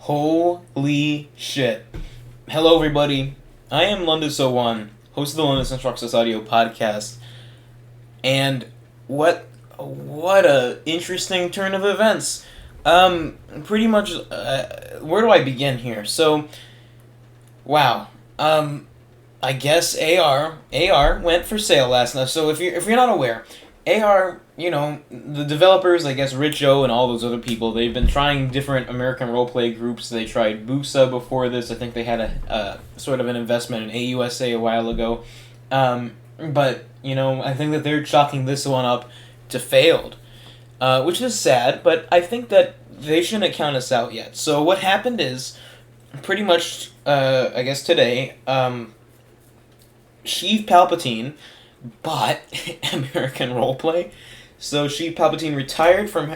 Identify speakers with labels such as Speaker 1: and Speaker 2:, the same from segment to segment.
Speaker 1: Holy shit. Hello, everybody. I am Lundus host of the Lundus Instructs audio podcast. And what a interesting turn of events. Pretty much, where do I begin here? So, wow. I guess AR went for sale last night. So if you're not aware, AR, the developers, I guess Rich O and all those other people, they've been trying different American roleplay groups. They tried Busa before this. I think they had a sort of an investment in AUSA a while ago. But, I think that they're chalking this one up to failed, which is sad, but I think that they shouldn't count us out yet. So what happened is, pretty much, I guess today, Sheev Palpatine bought American Roleplay. So Sheev Palpatine retired from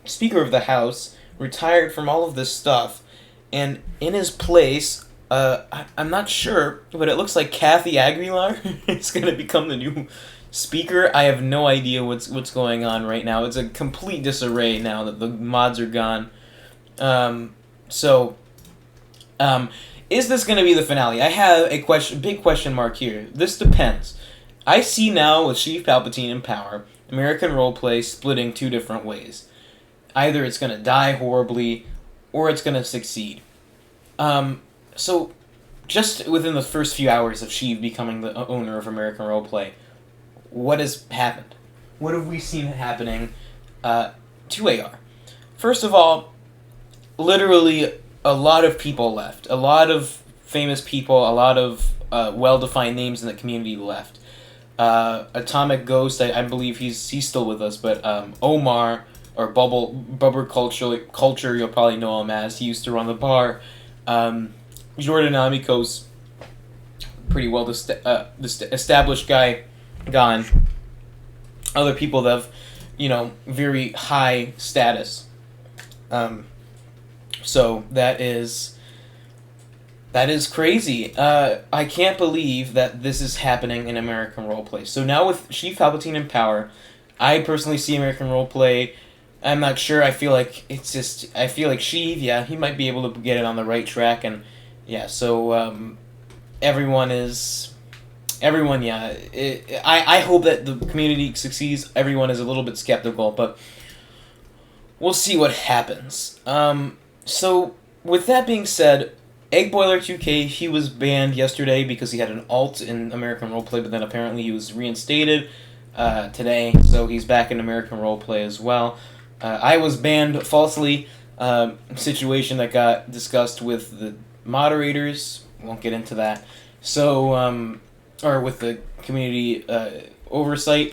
Speaker 1: Speaker of the House, retired from all of this stuff, and in his place, I'm not sure, but it looks like Kathy Aguilar is going to become the new Speaker. I have no idea what's going on right now. It's a complete disarray now that the mods are gone. Is this going to be the finale? I have a big question mark here. This depends. I see now with Sheev Palpatine in power, American roleplay splitting two different ways. Either it's going to die horribly, or it's going to succeed. So, just within the first few hours of Sheev becoming the owner of American roleplay, what has happened? What have we seen happening to AR? First of all, literally a lot of people left. A lot of famous people, a lot of well-defined names in the community left. Atomic Ghost, I believe he's still with us, but Omar, or Bubber Culture, you'll probably know him as. He used to run the bar. Jordan Amiko's pretty well established guy, gone. Other people that have, very high status. So that is crazy. I can't believe that this is happening in American roleplay. So now with Sheev Palpatine in power, I personally see American roleplay. I'm not sure. I feel like Sheev, yeah, he might be able to get it on the right track, and yeah. So everyone, yeah. I hope that the community succeeds. Everyone is a little bit skeptical, but we'll see what happens. So, with that being said, Eggboiler2K, he was banned yesterday because he had an alt in American Roleplay, but then apparently he was reinstated today, so he's back in American Roleplay as well. I was banned falsely, situation that got discussed with the moderators, won't get into that, so, or with the community oversight,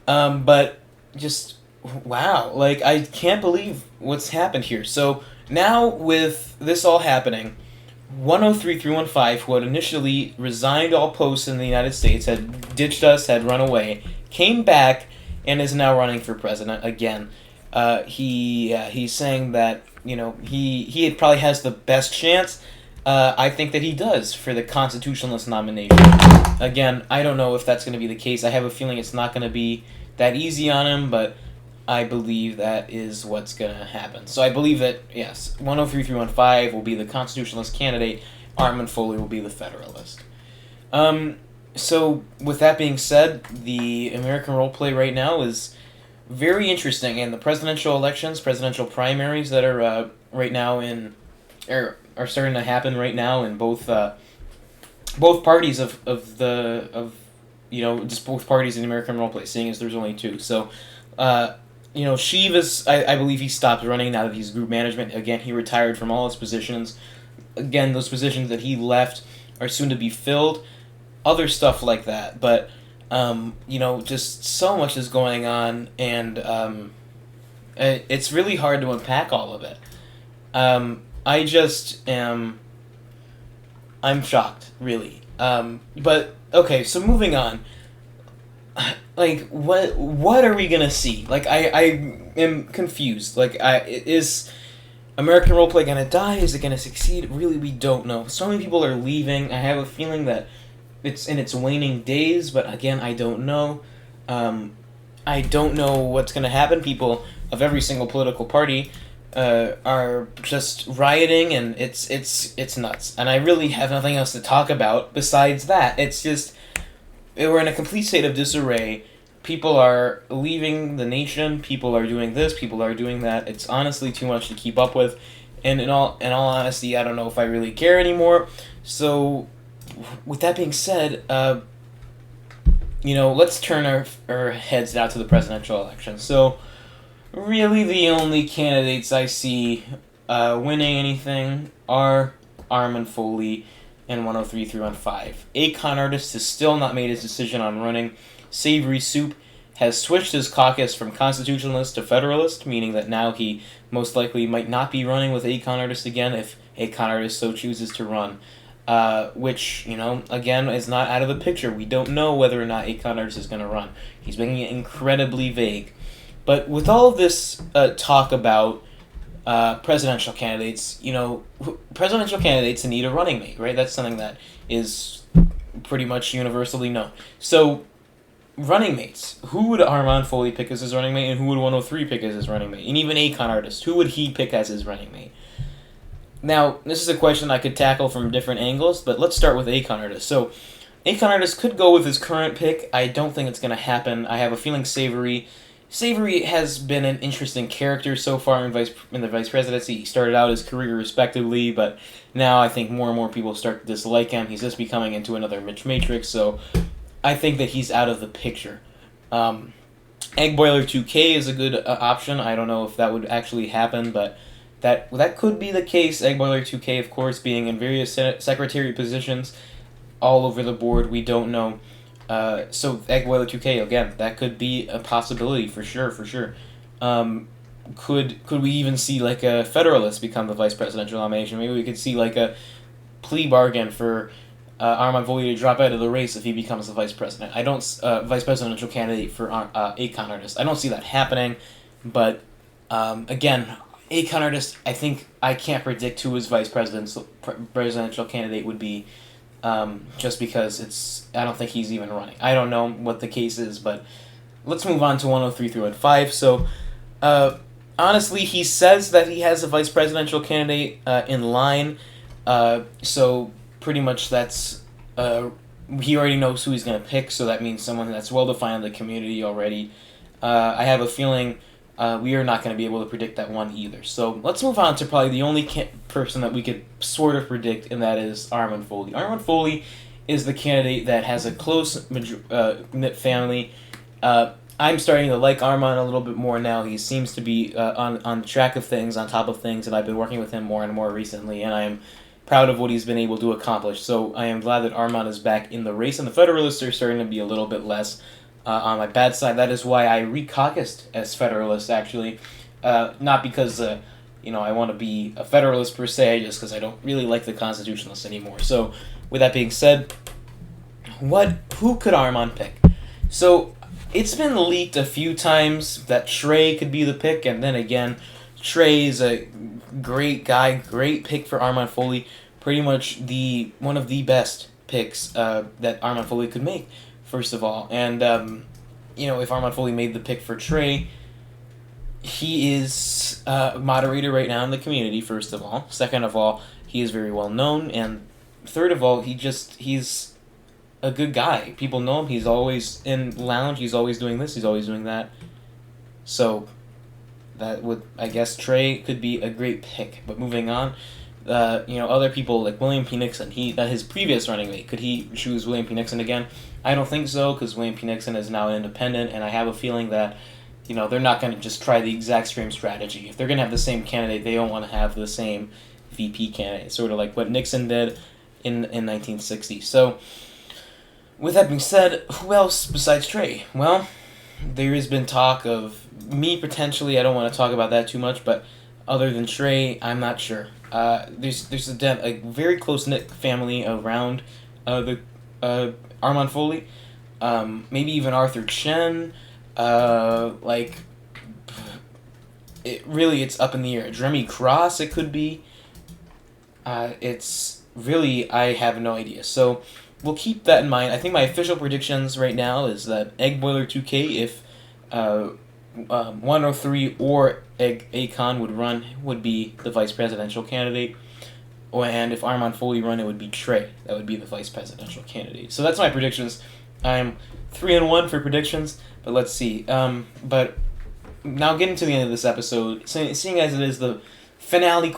Speaker 1: but just, wow, I can't believe what's happened here. So, now, with this all happening, 103315, who had initially resigned all posts in the United States, had ditched us, had run away, came back, and is now running for president again. He's saying that, he probably has the best chance. I think that he does for the constitutionalist nomination. Again, I don't know if that's going to be the case. I have a feeling it's not going to be that easy on him, but I believe that is what's going to happen. So I believe that, yes, 103315 will be the constitutionalist candidate, Armand Foley will be the federalist. So with that being said, the American roleplay right now is very interesting, and the presidential elections, presidential primaries that are right now are starting to happen right now in both parties of just both parties in American roleplay, seeing as there's only two. So Sheev is, I believe he stopped running now that he's group management. Again, he retired from all his positions. Again, those positions that he left are soon to be filled. Other stuff like that. But, just so much is going on, and it's really hard to unpack all of it. I just am... I'm shocked, really. But, okay, so moving on. What are we gonna see? I am confused. Is American roleplay gonna die? Is it gonna succeed? Really, we don't know. So many people are leaving. I have a feeling that it's in its waning days, but again, I don't know. I don't know what's gonna happen. People of every single political party are just rioting, and it's nuts. And I really have nothing else to talk about besides that. It's just we're in a complete state of disarray. People are leaving the nation. People are doing this. People are doing that. It's honestly too much to keep up with. And in all honesty, I don't know if I really care anymore. So, with that being said, let's turn our heads now to the presidential election. So, really, the only candidates I see winning anything are Armand Foley and 103-315. Akon Artist has still not made his decision on running. Savory Soup has switched his caucus from Constitutionalist to Federalist, meaning that now he most likely might not be running with Akon Artist again if Akon Artist so chooses to run. Which, again, is not out of the picture. We don't know whether or not Akon Artist is going to run. He's making it incredibly vague. But with all of this talk about presidential candidates, presidential candidates need a running mate, right? That's something that is pretty much universally known. So, running mates. Who would Armand Foley pick as his running mate, and who would 103 pick as his running mate? And even Akon Artist, who would he pick as his running mate? Now, this is a question I could tackle from different angles, but let's start with Akon Artist. So, Akon Artist could go with his current pick. I don't think it's going to happen. I have a feeling Savory has been an interesting character so far in the vice presidency. He started out his career respectively, but now I think more and more people start to dislike him. He's just becoming into another Mitch Matrix, so I think that he's out of the picture. Egg Boiler 2K is a good option. I don't know if that would actually happen, but that could be the case. Egg Boiler 2K, of course, being in various secretary positions all over the board. We don't know. So Egg Boiler 2K, again, that could be a possibility for sure. Could we even see like a Federalist become the vice presidential nomination? Maybe we could see like a plea bargain for Armand Foley to drop out of the race if he becomes the vice president. Vice presidential candidate for Akon Artist. I don't see that happening, but again, Akon Artist, I think I can't predict who his presidential candidate would be, just because I don't think he's even running. I don't know what the case is, but let's move on to 103-315. So, honestly, he says that he has a vice presidential candidate in line, so pretty much that's he already knows who he's going to pick, so that means someone that's well defined in the community already. I have a feeling we are not going to be able to predict that one either. So let's move on to probably the only person that we could sort of predict, and that is Armand Foley. Armand Foley is the candidate that has a close knit family. I'm starting to like Armand a little bit more now. He seems to be on track of things, on top of things, and I've been working with him more and more recently, and I am proud of what he's been able to accomplish. So I am glad that Armand is back in the race, and the Federalists are starting to be a little bit less on my bad side. That is why I re-caucused as Federalist, actually. Not because, I want to be a Federalist per se, just because I don't really like the Constitutionalists anymore. So, with that being said, who could Armand pick? So, it's been leaked a few times that Trey could be the pick, and then again, Trey is a great guy, great pick for Armand Foley. Pretty much one of the best picks that Armand Foley could make, first of all. And, if Armand Foley made the pick for Trey, he is a moderator right now in the community, first of all. Second of all, he is very well known. And third of all, he's a good guy. People know him. He's always in lounge. He's always doing this. He's always doing that. So I guess Trey could be a great pick. But moving on, other people like William P. Nixon, his previous running mate, could he choose William P. Nixon again? I don't think so, because William P. Nixon is now an independent, and I have a feeling that, they're not going to just try the exact same strategy. If they're going to have the same candidate, they don't want to have the same VP candidate, sort of like what Nixon did in 1960. So, with that being said, who else besides Trey? Well, there has been talk of me potentially. I don't want to talk about that too much, but other than Trey, I'm not sure. There's a very close-knit family around the Armand Foley. Maybe even Arthur Chen. It's up in the air. Jeremy Cross, it could be. It's really, I have no idea. So, we'll keep that in mind. I think my official predictions right now is that Egg Boiler 2K, if 103 or Akon would run, would be the vice presidential candidate. And if Armand Foley run, it would be Trey. That would be the vice presidential candidate. So that's my predictions. I'm 3-1 for predictions, but let's see. But now getting to the end of this episode, seeing as it is the finale ?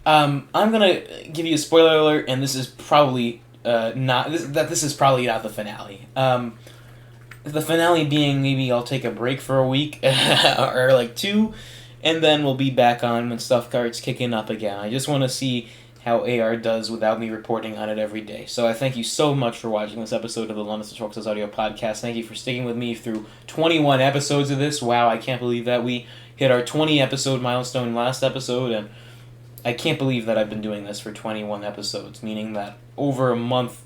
Speaker 1: I'm gonna give you a spoiler alert, and this is probably this is probably not the finale. The finale being maybe I'll take a break for a week or like 2, and then we'll be back on when stuff starts kicking up again. I just want to see how AR does without me reporting on it every day. So I thank you so much for watching this episode of the Lundus Instructs audio podcast. Thank you for sticking with me through 21 episodes of this. Wow, I can't believe that we hit our 20 episode milestone last episode, and I can't believe that I've been doing this for 21 episodes, meaning that over a month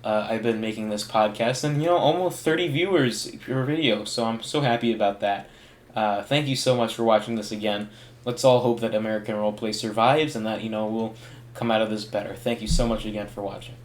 Speaker 1: I've been making this podcast, and almost 30 viewers per video, so I'm so happy about that. Thank you so much for watching this again. Let's all hope that American Roleplay survives and that we'll come out of this better. Thank you so much again for watching.